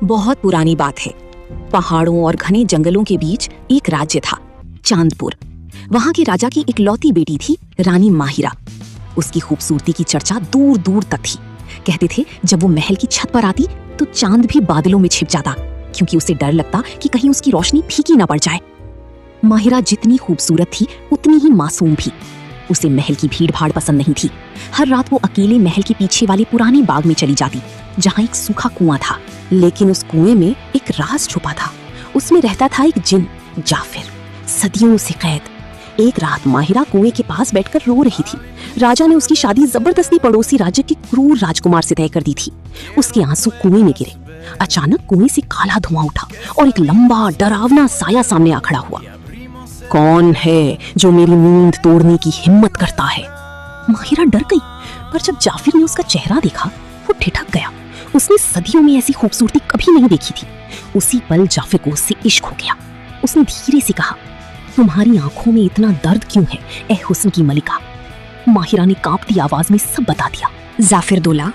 बहुत पुरानी बात है। पहाड़ों और घने जंगलों के बीच एक राज्य था, चांदपुर। वहां के राजा की इकलौती बेटी थी रानी माहिरा। उसकी खूबसूरती की चर्चा दूर दूर तक थी। कहते थे जब वो महल की छत पर आती तो चांद भी बादलों में छिप जाता, क्योंकि उसे डर लगता कि कहीं उसकी रोशनी फीकी ना पड़ जाए। माहिरा जितनी खूबसूरत थी उतनी ही मासूम भी। उसे महल की भीड़ भाड़ पसंद नहीं थी। हर रात वो अकेले महल के पीछे वाले पुराने बाग में चली जाती, जहाँ एक सूखा कुआं था। लेकिन उस कुएं में एक राज छुपा था। उसमें रहता था एक जिन, जाफिर, सदियों से कैद। एक रात माहिरा कुएं के पास बैठकर रो रही थी। राजा ने उसकी शादी जबरदस्ती पड़ोसी राज्य के क्रूर राजकुमार से तय कर दी थी। उसके आंसू कुएं में गिरे। अचानक कुएं से काला धुआं उठा और एक लंबा डरावना साया सामने आ खड़ा हुआ। कौन है जो मेरी नींद तोड़ने की हिम्मत करता है? माहिरा डर गई, पर जब जाफिर ने उसका चेहरा देखा वो ठिठक गया। उसने सदियों में ऐसी खूबसूरती कभी नहीं देखी थी। उसी पल जाफिर को उससे इश्क हो गया। उसने धीरे से कहा, तुम्हारी आंखों में इतना दर्द क्यों है ए हुस्न की मलिका? माहिरा ने कांपती आवाज में सब बता दिया। जाफिर दूल्हा,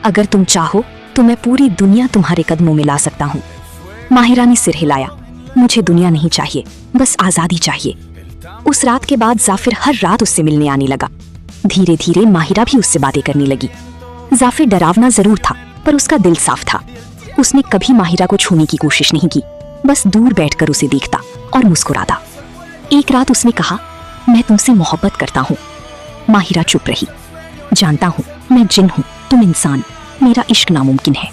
अगर तुम चाहो तो मैं पूरी दुनिया तुम्हारे कदमों में ला सकता हूँ। माहिरा ने सिर हिलाया। मुझे दुनिया नहीं चाहिए, बस आजादी चाहिए। उस रात के बाद जाफिर हर रात उससे मिलने आने लगा। धीरे धीरे माहिरा भी उससे बातें करने लगी। जाफिर डरावना जरूर था, पर उसका दिल साफ था। उसने कभी माहिरा को छूने की कोशिश नहीं की, बस दूर बैठकर उसे देखता और मुस्कुराता। एक रात उसने कहा, मैं तुमसे मोहब्बत करता हूँ। माहिरा चुप रही। जानता हूँ, मैं जिन हूँ, तुम इंसान, मेरा इश्क नामुमकिन है।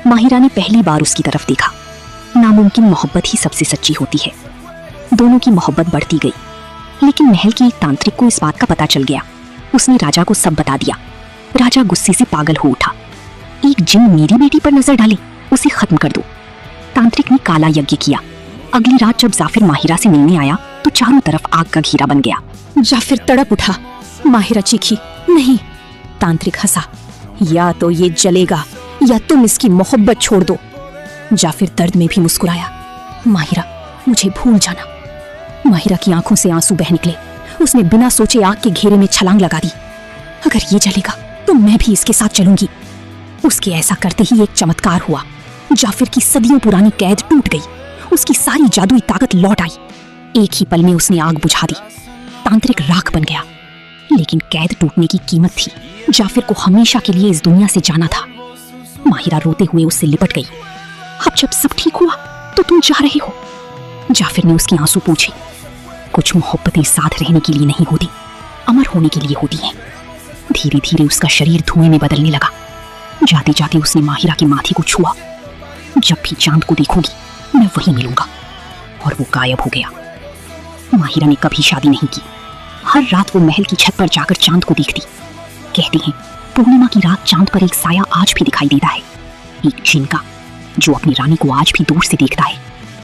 माहिरा ने पहली बार उसकी तरफ देखा। नामुमकिन मोहब्बत ही सबसे सच्ची होती है। दोनों की मोहब्बत बढ़ती गई, लेकिन महल के एक तांत्रिक को इस बात का पता चल गया। उसने राजा को सब बता दिया। राजा गुस्से से पागल हो उठा। एक जिन मेरी बेटी पर नजर डाले, उसे खत्म कर दो। तांत्रिक ने काला यज्ञ किया। अगली रात जब जाफिर माहिरा से मिलने आया तो चारों तरफ आग का घेरा बन गया। जाफिर तड़प उठा। माहिरा चीखी, नहीं। तांत्रिक हंसा, या तो ये जलेगा या तुम इसकी मोहब्बत छोड़ दो। जाफिर दर्द में भी मुस्कुराया। माहिरा, मुझे भूल जाना। माहिरा की आंखों से आंसू बह निकले। उसने बिना सोचे आग के घेरे में छलांग लगा दी। अगर ये जलेगा तो मैं भी इसके साथ चलूंगी। उसके ऐसा करते ही एक चमत्कार हुआ। जाफिर की सदियों पुरानी कैद टूट गई। उसकी सारी जादुई ताकत लौट आई। एक ही पल में उसने आग बुझा दी। तांत्रिक राख बन गया। लेकिन कैद टूटने की कीमत थी। जाफिर को हमेशा के लिए इस दुनिया से जाना था। माहिरा रोते हुए उससे लिपट गई। अब जब सब ठीक हुआ तो तुम जा रहे हो? जाफिर ने उसके आंसू पूछे। कुछ मोहब्बतें साथ रहने के लिए नहीं होती, अमर होने के लिए होती हैं। धीरे धीरे उसका शरीर धुएं में बदलने लगा। जाते जाते उसने माहिरा के माथे को छुआ। जब भी चांद को देखूंगी मैं वहीं मिलूंगा। और वो गायब हो गया। माहिरा ने कभी शादी नहीं की। हर रात वो महल की छत पर जाकर चांद को देखती। कहते हैं पूर्णिमा की रात चांद पर एक साया आज भी दिखाई देता है, एक जिन का, जो अपनी रानी को आज भी दूर से देखता है।